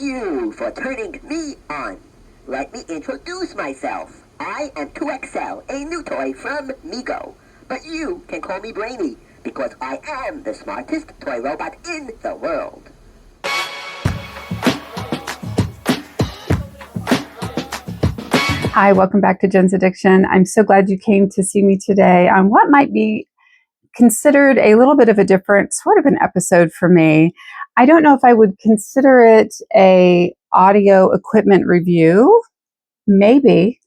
you for turning me on. Let me introduce myself. I am 2XL, a new toy from Mego. But you can call me Brainy, because I am the smartest toy robot in the world. Hi, welcome back to Jen's Addiction. I'm so glad you came to see me today on what might be considered a little bit of a different sort of an episode for me. I don't know if I would consider it a audio equipment review. Maybe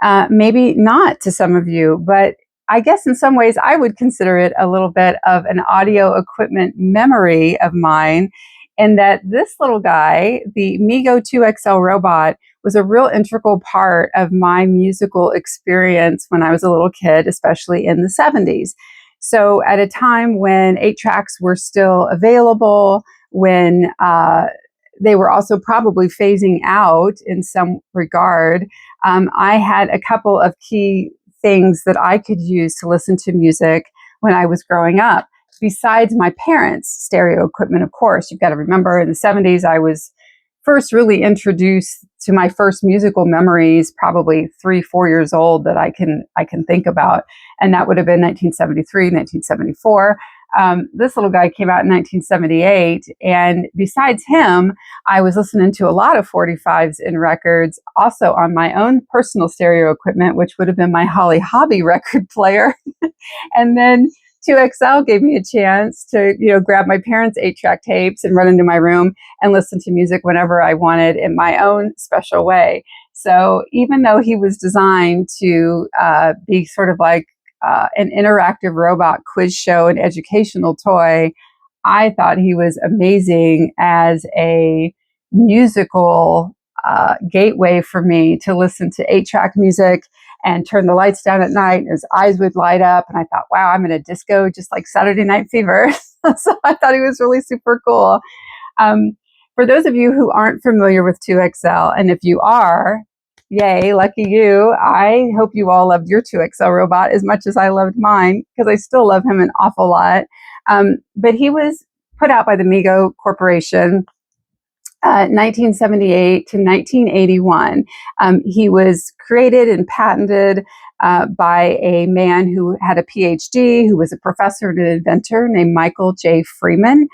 not to some of you, but I guess in some ways I would consider it a little bit of an audio equipment memory of mine, in that this little guy, the Mego 2XL robot, was a real integral part of my musical experience when I was a little kid, especially in the 70s. So at a time when 8-tracks were still available, when they were also probably phasing out in some regard, I had a couple of key things that I could use to listen to music when I was growing up. Besides my parents' stereo equipment, of course, you've got to remember in the 70s, I was first really introduced to my first musical memories, probably 3-4 years old, that I can think about. And that would have been 1973, 1974. This little guy came out in 1978. And besides him, I was listening to a lot of 45s and records, also on my own personal stereo equipment, which would have been my Holly Hobby record player. And then 2XL gave me a chance to, grab my parents' 8-track tapes and run into my room and listen to music whenever I wanted in my own special way. So even though he was designed to be sort of like an interactive robot quiz show and educational toy, I thought he was amazing as a musical gateway for me to listen to 8-track music and turn the lights down at night, and his eyes would light up. And I thought, wow, I'm in a disco just like Saturday Night Fever. So I thought he was really super cool. For those of you who aren't familiar with 2XL, and if you are, yay, lucky you. I hope you all loved your 2XL robot as much as I loved mine, because I still love him an awful lot. But he was put out by the Mego Corporation 1978 to 1981. He was created and patented by a man who had a PhD, who was a professor and an inventor named Michael J. Freeman.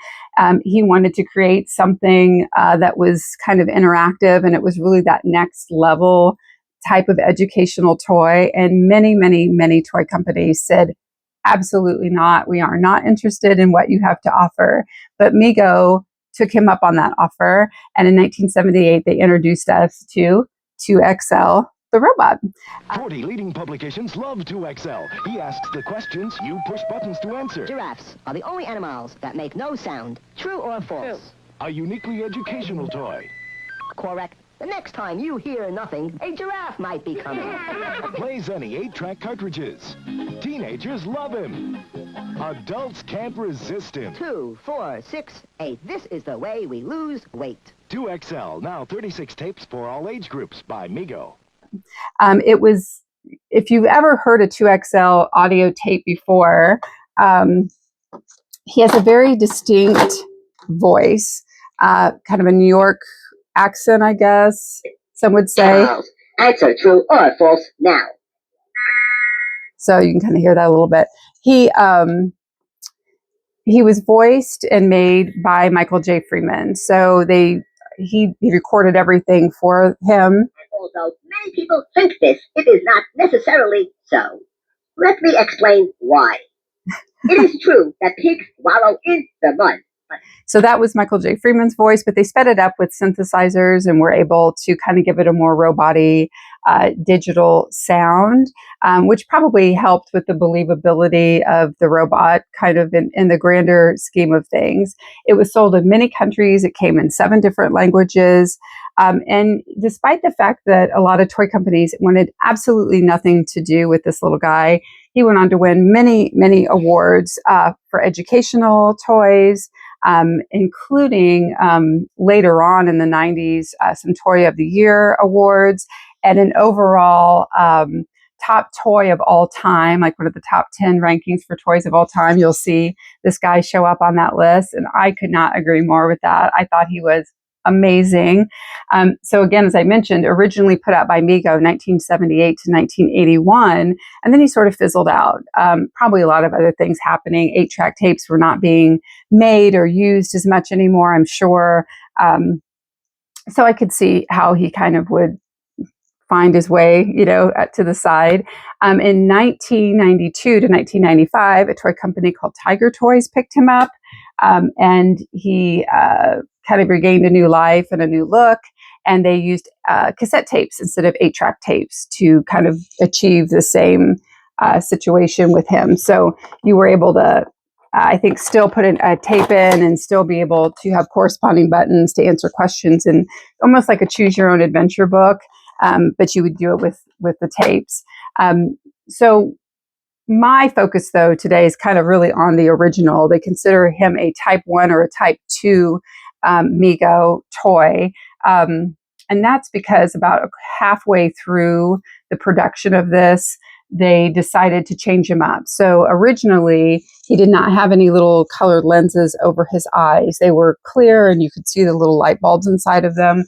He wanted to create something that was kind of interactive, and it was really that next level type of educational toy. And many, many, many toy companies said, absolutely not. We are not interested in what you have to offer. But Mego took him up on that offer. And in 1978, they introduced us to 2XL, the robot. 40 leading publications love 2XL. He asks the questions, you push buttons to answer. Giraffes are the only animals that make no sound. True or false? True. A uniquely educational toy. Correct. The next time you hear nothing, a giraffe might be coming. Plays any 8-track cartridges. Teenagers love him. Adults can't resist him. 2, 4, 6, 8. This is the way we lose weight. 2XL, now 36 tapes for all age groups by Mego. It was, if you've ever heard a 2XL audio tape before, he has a very distinct voice, kind of a New York accent, I guess some would say. Answer true or false now. So you can kind of hear that a little bit. He was voiced and made by Michael J. Freeman. So he recorded everything for him. Although many people think this, it is not necessarily so. Let me explain why. It is true that pigs wallow in the mud. So that was Michael J. Freeman's voice, but they sped it up with synthesizers and were able to kind of give it a more robot-y digital sound, which probably helped with the believability of the robot kind of in the grander scheme of things. It was sold in many countries. It came in 7 different languages. And despite the fact that a lot of toy companies wanted absolutely nothing to do with this little guy, he went on to win many, many awards for educational toys, including later on in the 90s, some Toy of the Year awards, and an overall top toy of all time, like one of the top 10 rankings for toys of all time. You'll see this guy show up on that list, and I could not agree more with that. I thought he was amazing. So again, as I mentioned, originally put out by Mego 1978 to 1981, and then he sort of fizzled out. Probably a lot of other things happening. 8-track tapes were not being made or used as much anymore, I'm sure. So I could see how he kind of would find his way, to the side. In 1992 to 1995, a toy company called Tiger Toys picked him up, and he kind of regained a new life and a new look. And they used cassette tapes instead of 8-track tapes to kind of achieve the same situation with him. So you were able to, I think, still put a tape in and still be able to have corresponding buttons to answer questions, and almost like a choose your own adventure book. But you would do it with the tapes. So my focus, though, today is kind of really on the original. They consider him a Type 1 or a Type 2 Mego toy. And that's because about halfway through the production of this, they decided to change him up. So originally, he did not have any little colored lenses over his eyes. They were clear, and you could see the little light bulbs inside of them.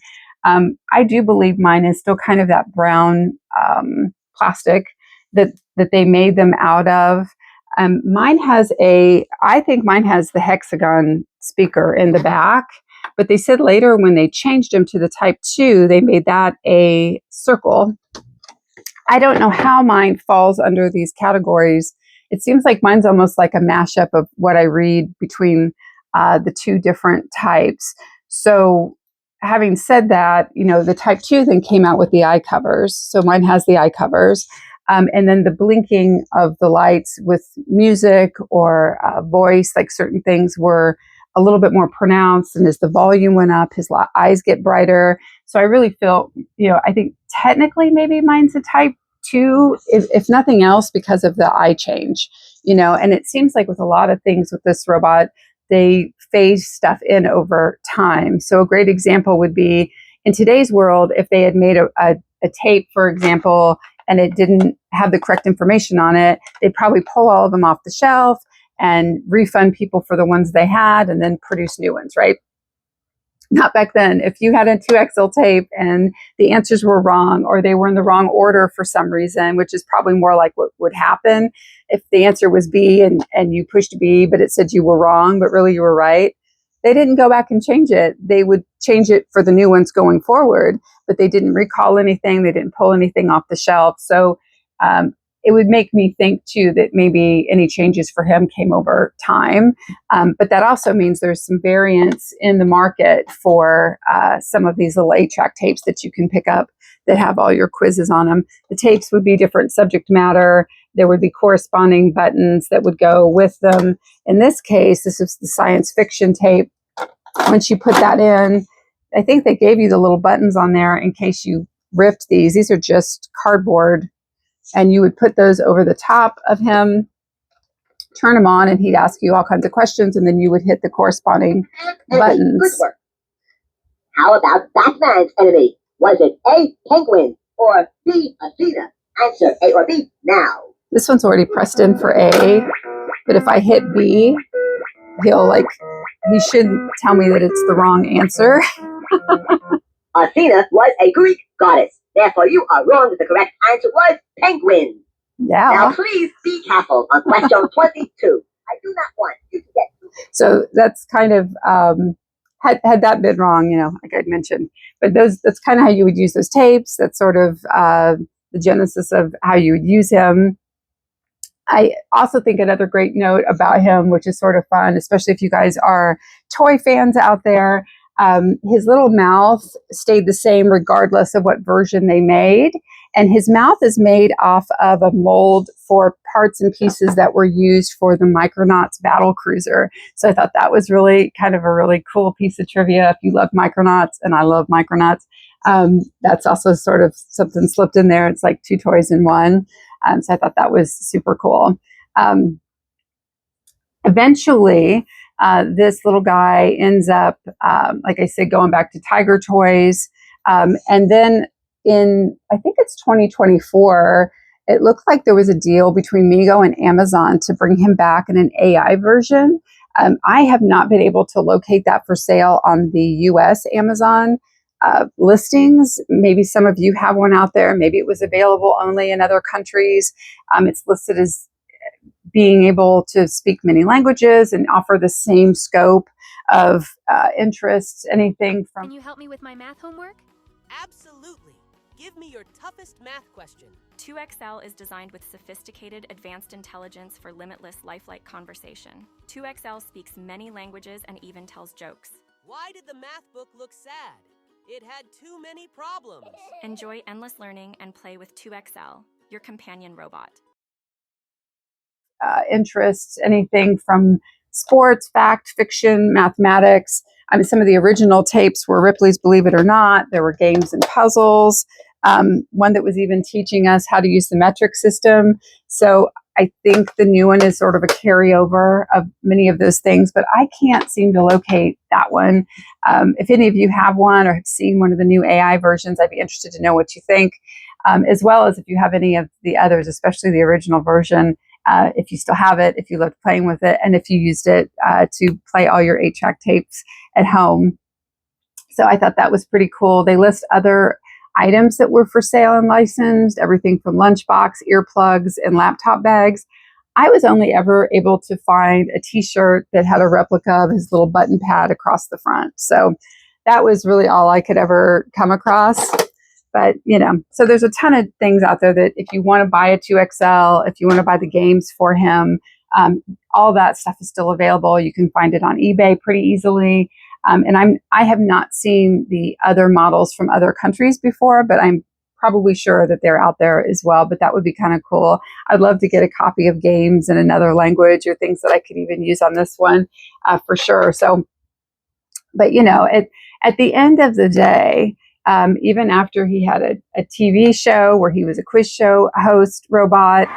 I do believe mine is still kind of that brown plastic that they made them out of. I think mine has the hexagon speaker in the back, but they said later when they changed them to the Type 2, they made that a circle. I don't know how mine falls under these categories. It seems like mine's almost like a mashup of what I read between the two different types. So having said that, the Type 2 then came out with the eye covers. So mine has the eye covers. And then the blinking of the lights with music or voice, like certain things were a little bit more pronounced. And as the volume went up, his eyes get brighter. So I really feel, I think technically maybe mine's a Type 2, if nothing else, because of the eye change, and it seems like with a lot of things with this robot, they phase stuff in over time. So a great example would be in today's world, if they had made a tape, for example, and it didn't have the correct information on it, they'd probably pull all of them off the shelf and refund people for the ones they had and then produce new ones, right? Not back then. If you had a 2XL tape and the answers were wrong, or they were in the wrong order for some reason, which is probably more like what would happen if the answer was B and you pushed B, but it said you were wrong, but really you were right. They didn't go back and change it. They would change it for the new ones going forward, but they didn't recall anything. They didn't pull anything off the shelf. So it would make me think, too, that maybe any changes for him came over time. But that also means there's some variance in the market for some of these little 8-track tapes that you can pick up that have all your quizzes on them. The tapes would be different subject matter. There would be corresponding buttons that would go with them. In this case, this is the science fiction tape. Once you put that in, I think they gave you the little buttons on there in case you ripped these. These are just cardboard. And you would put those over the top of him, turn them on, and he'd ask you all kinds of questions, and then you would hit the corresponding buttons. Good work. How about Batman's enemy? Was it A, penguin, or B, Athena? Answer A or B now. This one's already pressed in for A, but if I hit B, he should tell me that it's the wrong answer. Athena was a Greek goddess. Therefore, you are wrong. The correct answer was penguin. Yeah. Now, please be careful on question 22. I do not want you to get... So that's kind of, had that been wrong, like I'd mentioned. But that's kind of how you would use those tapes. That's sort of the genesis of how you would use him. I also think another great note about him, which is sort of fun, especially if you guys are toy fans out there, his little mouth stayed the same regardless of what version they made. And his mouth is made off of a mold for parts and pieces that were used for the Micronauts battle cruiser. So I thought that was really kind of a really cool piece of trivia. If you love Micronauts, and I love Micronauts, that's also sort of something slipped in there. It's like two toys in one. So I thought that was super cool. Eventually, this little guy ends up, like I said, going back to Tiger Toys. And then I think it's 2024, it looked like there was a deal between Mego and Amazon to bring him back in an AI version. I have not been able to locate that for sale on the US Amazon listings. Maybe some of you have one out there. Maybe it was available only in other countries. It's listed as being able to speak many languages and offer the same scope of interests, anything from... Can you help me with my math homework? Absolutely. Give me your toughest math question. 2XL is designed with sophisticated advanced intelligence for limitless lifelike conversation. 2XL speaks many languages and even tells jokes. Why did the math book look sad? It had too many problems. Enjoy endless learning and play with 2XL, your companion robot. Interests, anything from sports, fact, fiction, mathematics. I mean, some of the original tapes were Ripley's Believe It or Not. There were games and puzzles. One that was even teaching us how to use the metric system. So I think the new one is sort of a carryover of many of those things, but I can't seem to locate that one. If any of you have one or have seen one of the new AI versions, I'd be interested to know what you think, as well as if you have any of the others, especially the original version. If you still have it, if you loved playing with it, and if you used it to play all your 8-track tapes at home. So I thought that was pretty cool. They list other items that were for sale and licensed, everything from lunchbox, earplugs, and laptop bags. I was only ever able to find a t-shirt that had a replica of his little button pad across the front. So that was really all I could ever come across. But, you know, so there's a ton of things out there that if you want to buy a 2XL, if you want to buy the games for him, all that stuff is still available. You can find it on eBay pretty easily. And I have not seen the other models from other countries before, but I'm probably sure that they're out there as well. But that would be kind of cool. I'd love to get a copy of games in another language or things that I could even use on this one for sure. So, but, you know, at the end of the day, even after he had a TV show where he was a quiz show host robot.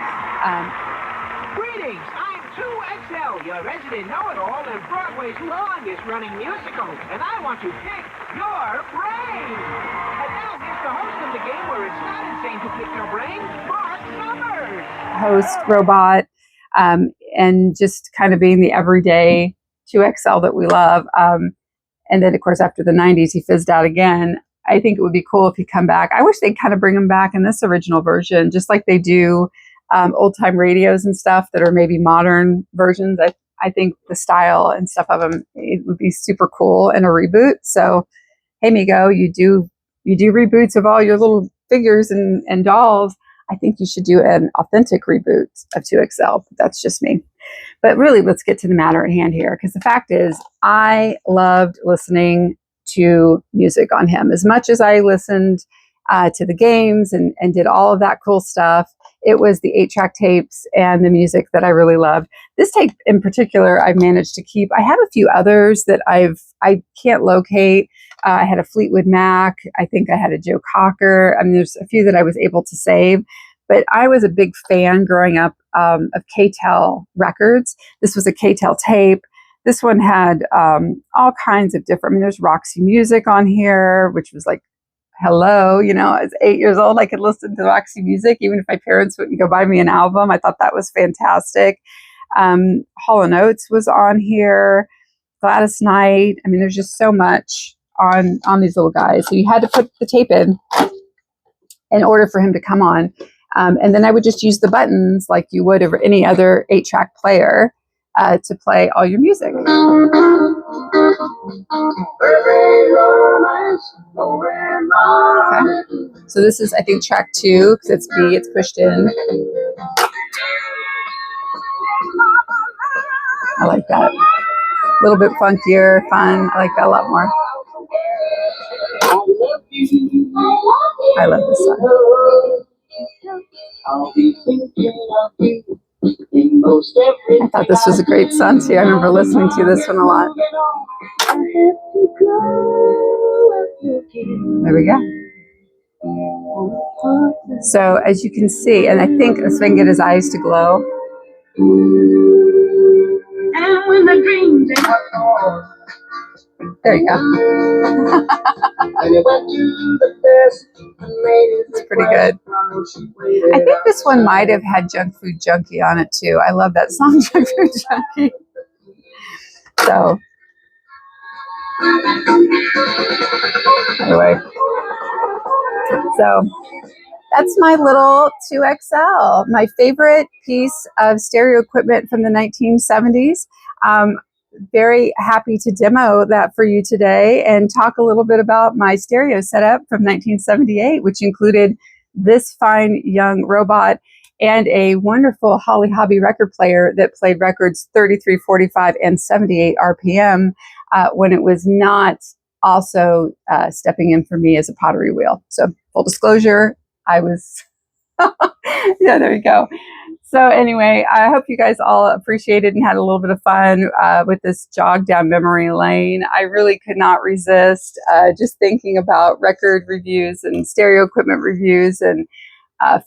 Greetings, I'm 2XL, your resident know-it-all and Broadway's longest running musical, and I want to pick your brain. And now here's the host of the game where it's not insane to pick your brain, Mark Summers. Host robot, and just kind of being the everyday 2XL that we love. And then, of course, after the 90s, he fizzed out again. I think it would be cool if he'd come back. I wish they'd kind of bring him back in this original version, just like they do old-time radios and stuff that are maybe modern versions. I think the style and stuff of them, it would be super cool in a reboot. So, hey, Mego, you do reboots of all your little figures and dolls. I think you should do an authentic reboot of 2XL. That's just me. But really, let's get to the matter at hand here, because the fact is, I loved listening to music on him as much as I listened to the games and did all of that cool stuff. It was the 8-track tapes and the music that I really loved. This tape in particular, I've managed to keep. I have a few others that I can't locate. I had a Fleetwood Mac. I think I had a Joe Cocker. I mean, there's a few that I was able to save. But I was a big fan growing up of K-Tel records. This was a K-Tel tape. This one had all kinds of different, I mean, there's Roxy Music on here, which was like, hello, you know, as 8 years old, I could listen to Roxy Music, even if my parents wouldn't go buy me an album. I thought that was fantastic. Hall & Oates was on here, Gladys Knight. I mean, there's just so much on these little guys. So you had to put the tape in order for him to come on. And then I would just use the buttons like you would over any other 8-track player to play all your music. Okay. So this is, I think, track 2, because it's B, it's pushed in. I like that. A little bit funkier, fun. I like that a lot more. I love this song. I thought this was a great song too. I remember listening to this one a lot. There we go. So as you can see, and I think if I can get his eyes to glow. And when the dreams there you go. It's pretty good. I think this one might have had Junk Food Junkie on it too. I love that song, Junk Food Junkie. So anyway, so that's my little 2XL, my favorite piece of stereo equipment from the 1970s. Very happy to demo that for you today and talk a little bit about my stereo setup from 1978, which included this fine young robot and a wonderful Holly Hobby record player that played records 33, 45, and 78 RPM when it was not also stepping in for me as a pottery wheel. So full disclosure, I was, yeah, there you go. So anyway, I hope you guys all appreciated and had a little bit of fun with this jog down memory lane. I really could not resist just thinking about record reviews and stereo equipment reviews, and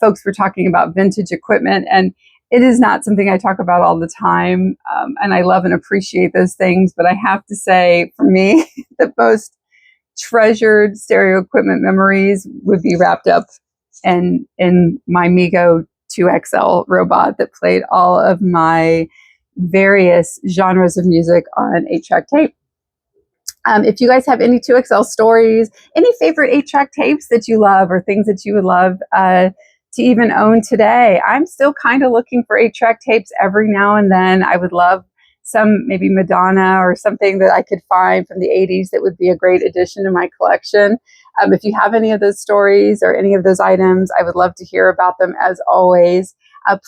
folks were talking about vintage equipment, and it is not something I talk about all the time, and I love and appreciate those things, but I have to say, for me, the most treasured stereo equipment memories would be wrapped up in my Mego 2XL robot that played all of my various genres of music on 8-track tape. If you guys have any 2XL stories, any favorite 8-track tapes that you love or things that you would love to even own today, I'm still kind of looking for 8-track tapes every now and then. I would love some maybe Madonna or something that I could find from the 80s that would be a great addition to my collection. If you have any of those stories or any of those items, I would love to hear about them as always.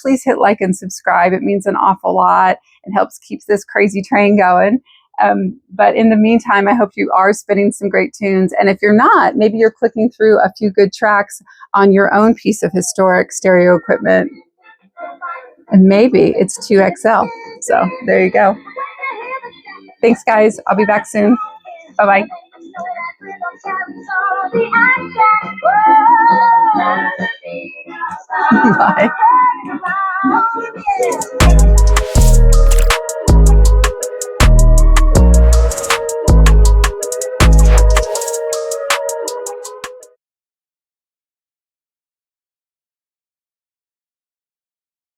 Please hit like and subscribe. It means an awful lot and helps keeps this crazy train going. But in the meantime, I hope you are spinning some great tunes. And if you're not, maybe you're clicking through a few good tracks on your own piece of historic stereo equipment. And maybe it's 2XL. So there you go. Thanks, guys. I'll be back soon. Bye-bye. Bye.